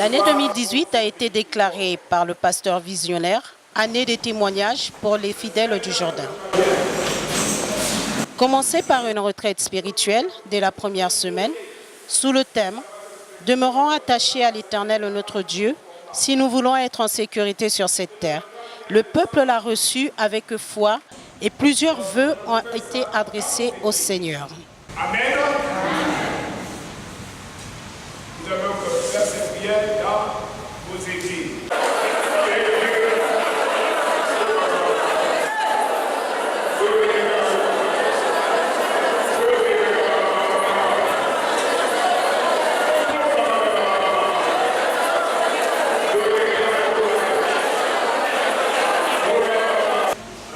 L'année 2018 a été déclarée par le pasteur visionnaire année des témoignages pour les fidèles du Jourdain. Commencez par une retraite spirituelle dès la première semaine sous le thème « Demeurons attachés à l'Éternel notre Dieu si nous voulons être en sécurité sur cette terre ». Le peuple l'a reçu avec foi et plusieurs vœux ont été adressés au Seigneur. Amen. Nous avons fait cette prière dans vos églises.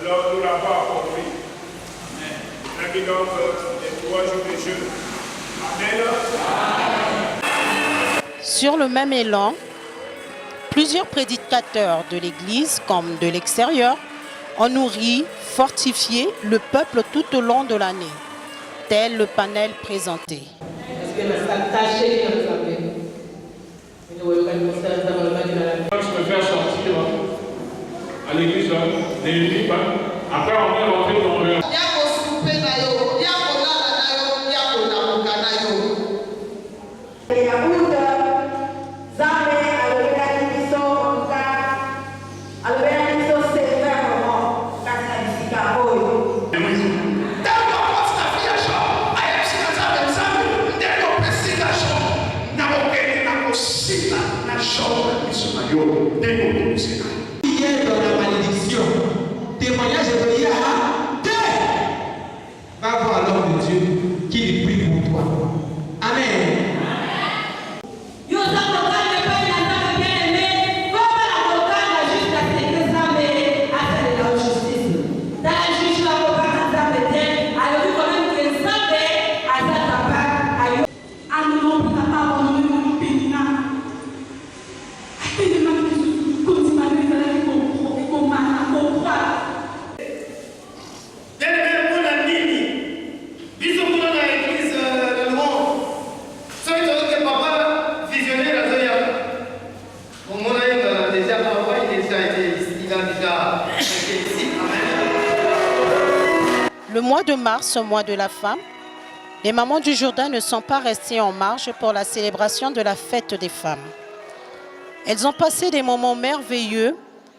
Alors nous l'avons accompli. Amen. Donc les 3 jours de jeûne. Amen. Sur le même élan, plusieurs prédicateurs de l'Église comme de l'extérieur ont nourri, fortifié le peuple tout au long de l'année, tel le panel présenté. Je me faire sortir à l'église des Libres. Après, on est rentré dans le... Témoignage de Dieu, va voir l'homme de Dieu qui lui prie pour toi. Amen. Le mois de mars, mois de la femme, les mamans du Jourdain ne sont pas restées en marge pour la célébration de la fête des femmes. Elles ont passé des moments merveilleux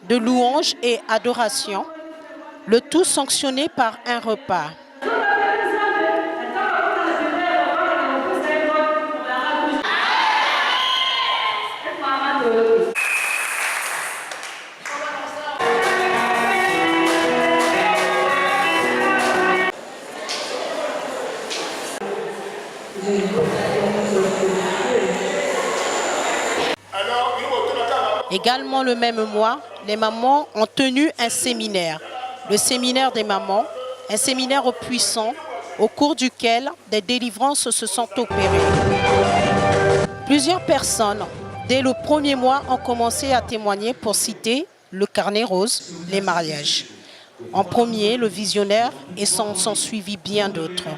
de louange et adoration, le tout sanctionné par un repas. Également le même mois, les mamans ont tenu un séminaire, le séminaire des mamans, un séminaire puissant au cours duquel des délivrances se sont opérées. Plusieurs personnes, dès le premier mois, ont commencé à témoigner pour citer le carnet rose, les mariages. En premier, le visionnaire et s'en suivi bien d'autres.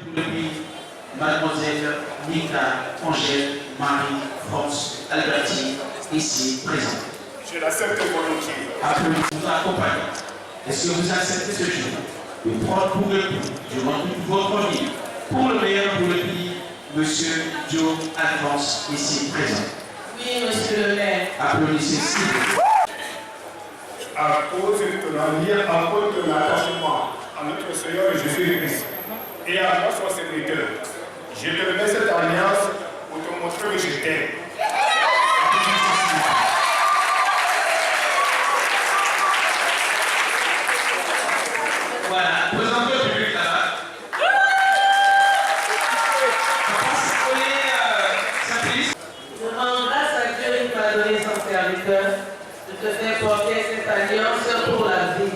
Mademoiselle Nika, Angèle, Marie, France, Albertine, ici présente. Je l'accepte volontiers. Après vous accompagner. Est-ce que vous acceptez ce jour de prendre pour époux durant toute votre vie, pour le meilleur pour le pays, Monsieur Joe Alphonse, ici présent? Oui, monsieur le maire. Applaudissez s'il vous plaît. À cause de ton avenir, à cause de l'attachement à notre Seigneur Jésus-Christ et à notre serviteur, je te remets cette alliance pour te montrer que je t'aime. Voilà, présentez au public là-bas. Je rends grâce à Dieu qui m'a donné son serviteur. Je te fais porter cette alliance pour la vie.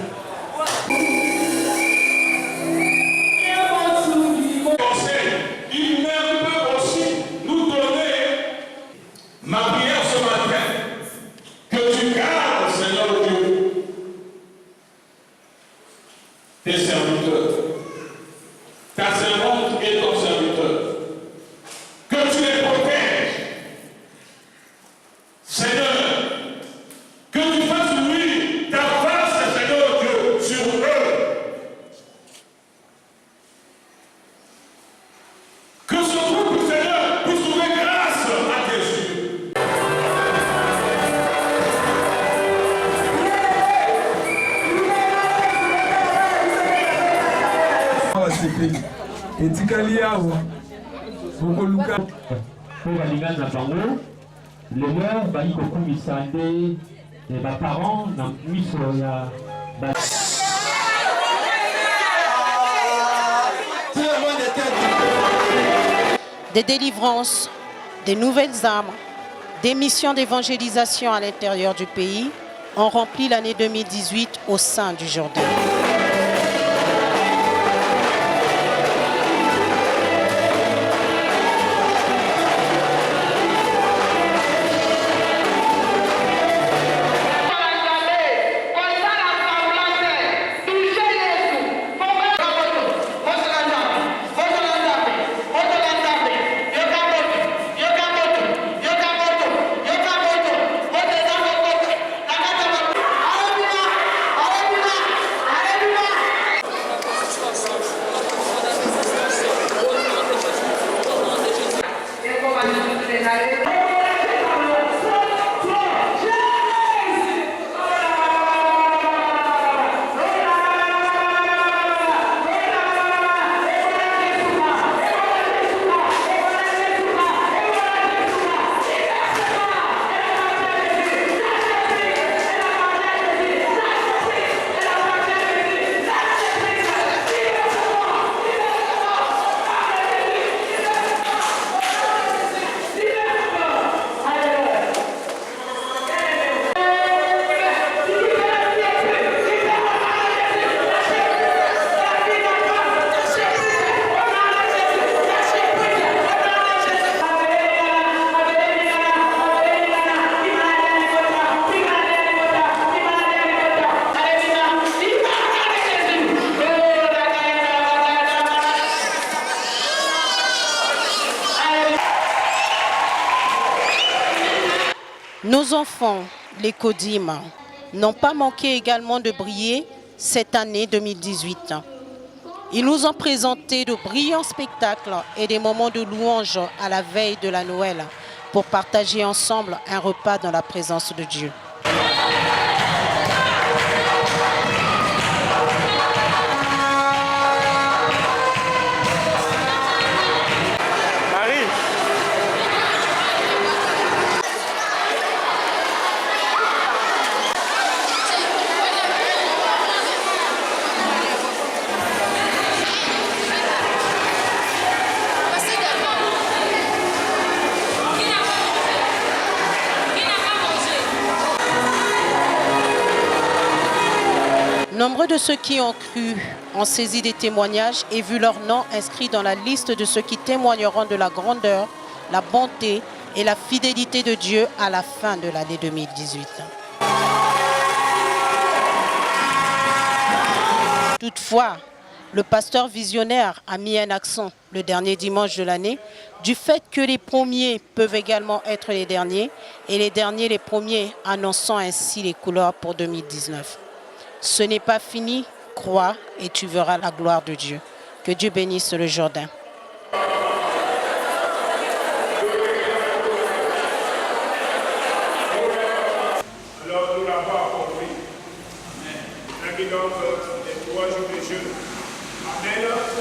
Il même peut aussi nous donner ma prière ce matin. Que tu gardes, Seigneur Dieu, tes serviteurs, ta servante et ton serviteur. Que tu les protèges. Seigneur, Jésus-Christ. Et Tikaliao, Bokoluka. Pour balinga na bango, le leur bali kokumisa nde parents na miso ya des délivrances, des nouvelles âmes, des missions d'évangélisation à l'intérieur du pays ont rempli l'année 2018 au sein du Jourdain. Nos enfants, les CODIM, n'ont pas manqué également de briller cette année 2018. Ils nous ont présenté de brillants spectacles et des moments de louange à la veille de la Noël pour partager ensemble un repas dans la présence de Dieu. Nombreux de ceux qui ont cru ont saisi des témoignages et vu leur nom inscrit dans la liste de ceux qui témoigneront de la grandeur, la bonté et la fidélité de Dieu à la fin de l'année 2018. Toutefois, le pasteur visionnaire a mis un accent le dernier dimanche de l'année du fait que les premiers peuvent également être les derniers et les derniers les premiers, annonçant ainsi les couleurs pour 2019. Ce n'est pas fini, crois et tu verras la gloire de Dieu. Que Dieu bénisse le Jourdain. Alors nous l'avons compris. Amen. Donc les 3 jours de jeûne. Amen.